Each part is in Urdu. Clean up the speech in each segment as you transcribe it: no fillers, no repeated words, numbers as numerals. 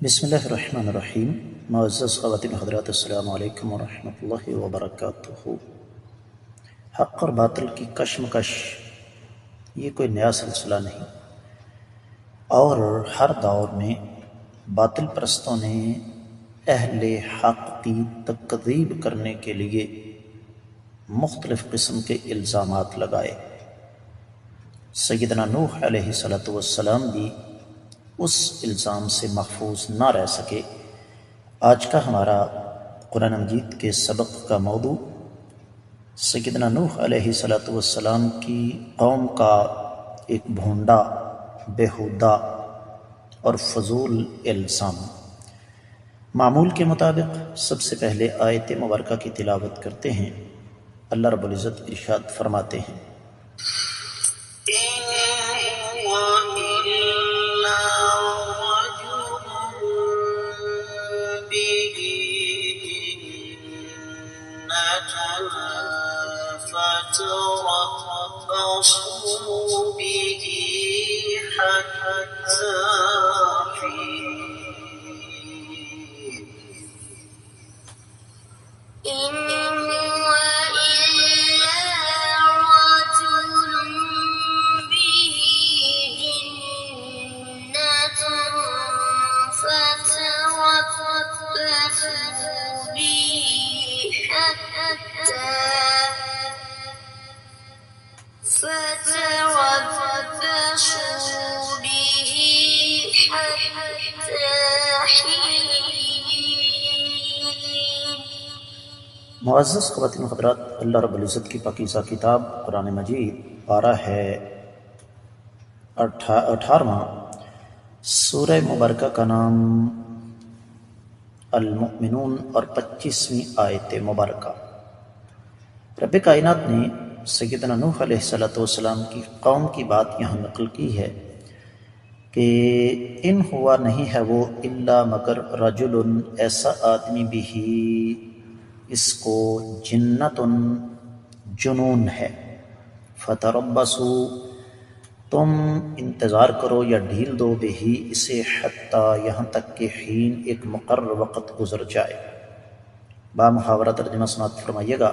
بسم اللہ الرحمن الرحیم۔ معزز خواتین حضرات، السلام علیکم ورحمۃ اللہ وبرکاتہ۔ حق اور باطل کی کشمکش یہ کوئی نیا سلسلہ نہیں، اور ہر دور میں باطل پرستوں نے اہل حق کی تکذیب کرنے کے لیے مختلف قسم کے الزامات لگائے۔ سیدنا نوح علیہ السلام بھی اس الزام سے محفوظ نہ رہ سکے۔ آج کا ہمارا قرآن مجید کے سبق کا موضوع سیدنا نوح علیہ السلام کی قوم کا ایک بھونڈا، بیہودہ اور فضول الزام۔ معمول کے مطابق سب سے پہلے آیت مبارکہ کی تلاوت کرتے ہیں۔ اللہ رب العزت ارشاد فرماتے ہیں، فتربصوا به حتى حين إن هو إلا رجل به جنة فتربصوا به حتى معزز خواتین و حضرات، اللہ رب العزت کی پاکیزہ کتاب قرآن مجید پارہ ہے 18واں۔ سورہ مبارکہ کا نام المؤمنون اور 25ویں آیت مبارکہ۔ رب کائنات نے سیدنا نوح علیہ السلام کی قوم کی بات یہاں نقل کی ہے کہ ان ہوا نہیں ہے وہ الا مگر رجل ایسا آدمی بھی اس کو جنت جنون ہے، فتربصوا تم انتظار کرو یا ڈھیل دو بہی اسے حتی یہاں تک کہ حین ایک مقرر وقت گزر جائے۔ با محاورہ ترجمہ سماعت فرمائیے گا۔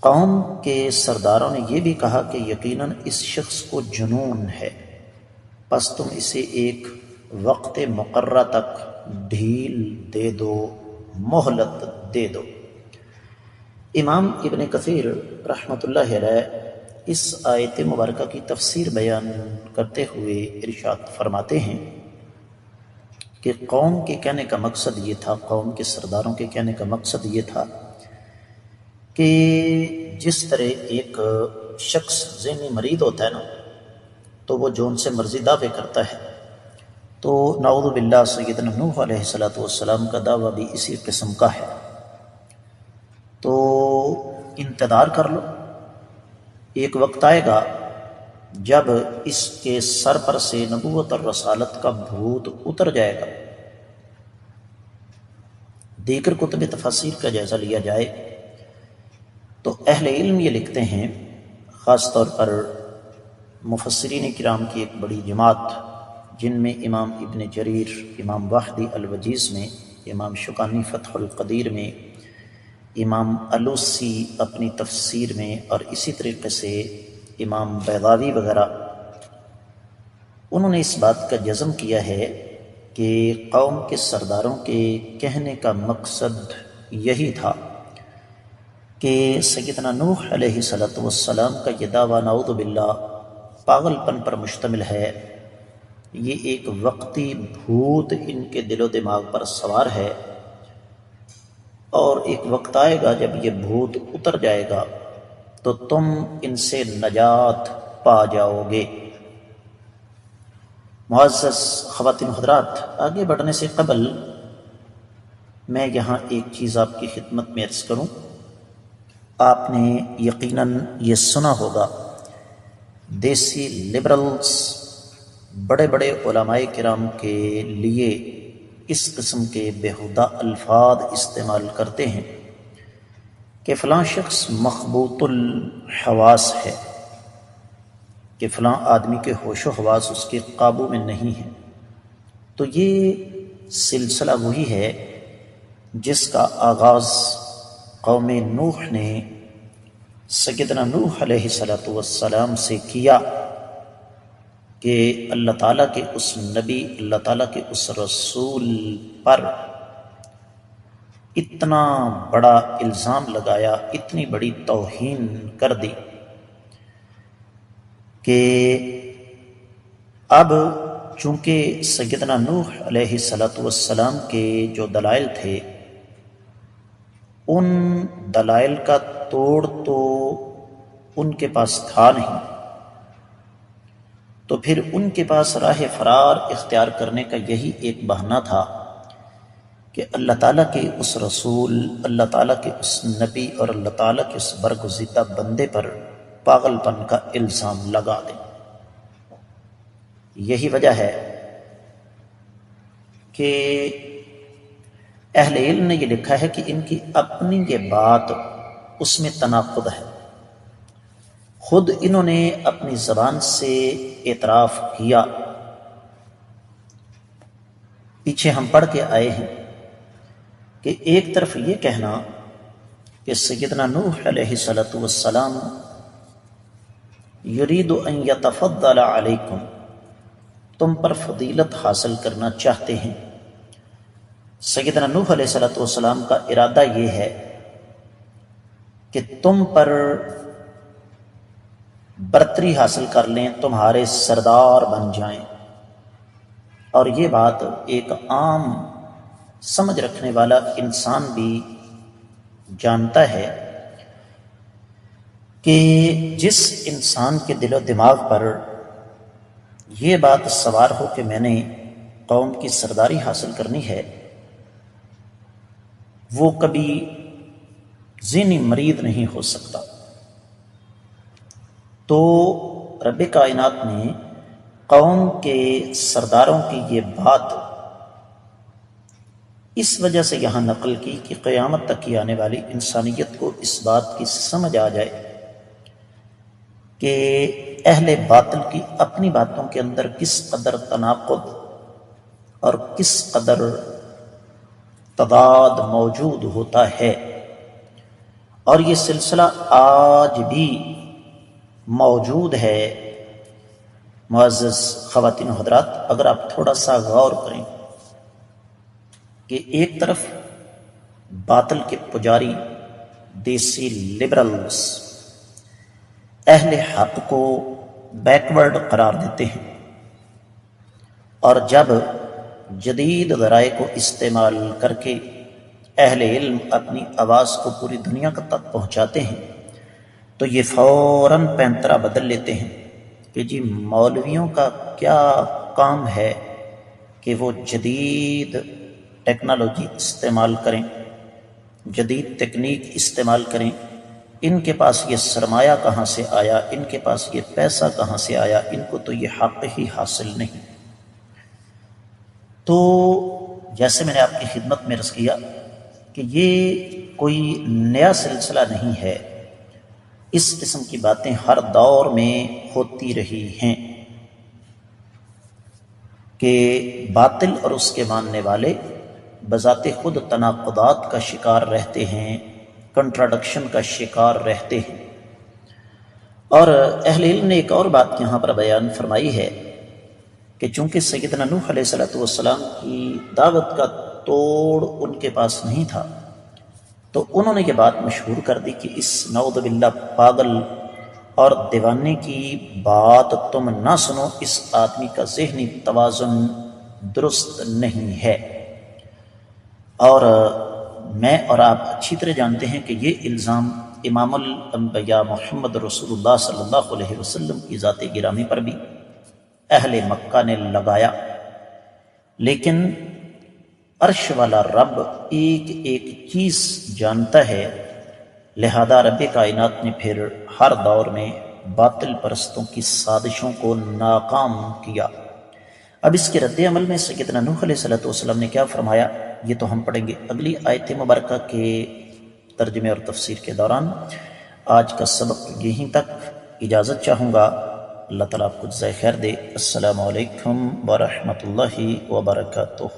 قوم کے سرداروں نے یہ بھی کہا کہ یقیناً اس شخص کو جنون ہے، پس تم اسے ایک وقت مقررہ تک ڈھیل دے دو، مہلت دے دو۔ امام ابن کثیر رحمۃ اللہ علیہ اس آیت مبارکہ کی تفسیر بیان کرتے ہوئے ارشاد فرماتے ہیں کہ قوم کے کہنے کا مقصد یہ تھا، قوم کے سرداروں کے کہنے کا مقصد یہ تھا کہ جس طرح ایک شخص ذہنی مریض ہوتا ہے نا، تو وہ جو ان سے مرضی دعوے کرتا ہے، تو نعوذ باللہ سیدنا نوح علیہ السلام کا دعویٰ بھی اسی قسم کا ہے۔ تو انتظار کر لو، ایک وقت آئے گا جب اس کے سر پر سے نبوت اور رسالت کا بھوت اتر جائے گا۔ دیگر کتب تفاسیر کا جائزہ لیا جائے تو اہل علم یہ لکھتے ہیں، خاص طور پر مفسرین کرام کی ایک بڑی جماعت جن میں امام ابن جریر، امام واحدی الوجیز میں، امام شوکانی فتح القدیر میں، امام الوسی اپنی تفسیر میں، اور اسی طریقے سے امام بیضاوی وغیرہ، انہوں نے اس بات کا جزم کیا ہے کہ قوم کے سرداروں کے کہنے کا مقصد یہی تھا کہ سیدنا نوح علیہ السلام کا یہ دعویٰ نعوذ باللہ پاگل پن پر مشتمل ہے، یہ ایک وقتی بھوت ان کے دل و دماغ پر سوار ہے، اور ایک وقت آئے گا جب یہ بھوت اتر جائے گا تو تم ان سے نجات پا جاؤ گے۔ معزز خواتین و حضرات، آگے بڑھنے سے قبل میں یہاں ایک چیز آپ کی خدمت میں عرض کروں۔ آپ نے یقیناً یہ سنا ہوگا، دیسی لبرلز بڑے بڑے علماء کرام کے لیے اس قسم کے بیہودہ الفاظ استعمال کرتے ہیں کہ فلاں شخص مخبوط الحواس ہے، کہ فلاں آدمی کے ہوش و حواس اس کے قابو میں نہیں ہیں۔ تو یہ سلسلہ وہی ہے جس کا آغاز قوم نوح نے سیدنا نوح علیہ السلام سے کیا کہ اللہ تعالیٰ کے اس نبی، اللہ تعالیٰ کے اس رسول پر اتنا بڑا الزام لگایا، اتنی بڑی توہین کر دی کہ اب چونکہ سیدنا نوح علیہ السلام کے جو دلائل تھے ان دلائل کا توڑ تو ان کے پاس تھا نہیں، تو پھر ان کے پاس راہ فرار اختیار کرنے کا یہی ایک بہانہ تھا کہ اللہ تعالیٰ کے اس رسول، اللہ تعالیٰ کے اس نبی اور اللہ تعالیٰ کے اس برگزیدہ بندے پر پاگل پن کا الزام لگا دیں۔ یہی وجہ ہے کہ اہل علم نے یہ لکھا ہے کہ ان کی اپنی یہ بات اس میں تناقض ہے۔ خود انہوں نے اپنی زبان سے اعتراف کیا، پیچھے ہم پڑھ کے آئے ہیں کہ ایک طرف یہ کہنا کہ سیدنا نوح علیہ السلام یرید ان یتفضل علیکم، تم پر فضیلت حاصل کرنا چاہتے ہیں۔ سیدنا نوح علیہ السلام کا ارادہ یہ ہے کہ تم پر برتری حاصل کر لیں، تمہارے سردار بن جائیں، اور یہ بات ایک عام سمجھ رکھنے والا انسان بھی جانتا ہے کہ جس انسان کے دل و دماغ پر یہ بات سوار ہو کہ میں نے قوم کی سرداری حاصل کرنی ہے، وہ کبھی ذہنی مریض نہیں ہو سکتا۔ تو رب کائنات نے قوم کے سرداروں کی یہ بات اس وجہ سے یہاں نقل کی کہ قیامت تک کی آنے والی انسانیت کو اس بات کی سمجھ آ جائے کہ اہل باطل کی اپنی باتوں کے اندر کس قدر تناقض اور کس قدر تضاد موجود ہوتا ہے، اور یہ سلسلہ آج بھی موجود ہے۔ معزز خواتین و حضرات، اگر آپ تھوڑا سا غور کریں کہ ایک طرف باطل کے پجاری دیسی لبرلز اہل حق کو بیکورڈ قرار دیتے ہیں، اور جب جدید ذرائع کو استعمال کر کے اہل علم اپنی آواز کو پوری دنیا تک پہنچاتے ہیں تو یہ فوراً پینترا بدل لیتے ہیں کہ جی مولویوں کا کیا کام ہے کہ وہ جدید ٹیکنالوجی استعمال کریں، جدید تکنیک استعمال کریں، ان کے پاس یہ سرمایہ کہاں سے آیا، ان کے پاس یہ پیسہ کہاں سے آیا، ان کو تو یہ حق ہی حاصل نہیں۔ تو جیسے میں نے آپ کی خدمت میں عرض کیا کہ یہ کوئی نیا سلسلہ نہیں ہے، اس قسم کی باتیں ہر دور میں ہوتی رہی ہیں کہ باطل اور اس کے ماننے والے بذات خود تناقضات کا شکار رہتے ہیں، کنٹراڈکشن کا شکار رہتے ہیں۔ اور اہل علم نے ایک اور بات یہاں پر بیان فرمائی ہے کہ چونکہ سیدنا نوح علیہ السلام کی دعوت کا توڑ ان کے پاس نہیں تھا، تو انہوں نے یہ بات مشہور کر دی کہ اس نعوذ باللہ پاگل اور دیوانے کی بات تم نہ سنو، اس آدمی کا ذہنی توازن درست نہیں ہے۔ اور میں اور آپ اچھی طرح جانتے ہیں کہ یہ الزام امام الانبیاء محمد رسول اللہ صلی اللہ علیہ وسلم کی ذات گرامی پر بھی اہل مکہ نے لگایا، لیکن عرش والا رب ایک ایک چیز جانتا ہے، لہذا رب کائنات نے پھر ہر دور میں باطل پرستوں کی سازشوں کو ناکام کیا۔ اب اس کے رد عمل میں سیدنا نوح علیہ السلام نے کیا فرمایا یہ تو ہم پڑھیں گے اگلی آیت مبارکہ کے ترجمے اور تفسیر کے دوران۔ آج کا سبق یہیں تک، اجازت چاہوں گا، اللہ تعالیٰ آپ کو جزائے خیر دے۔ السلام علیکم ورحمۃ اللہ وبرکاتہ۔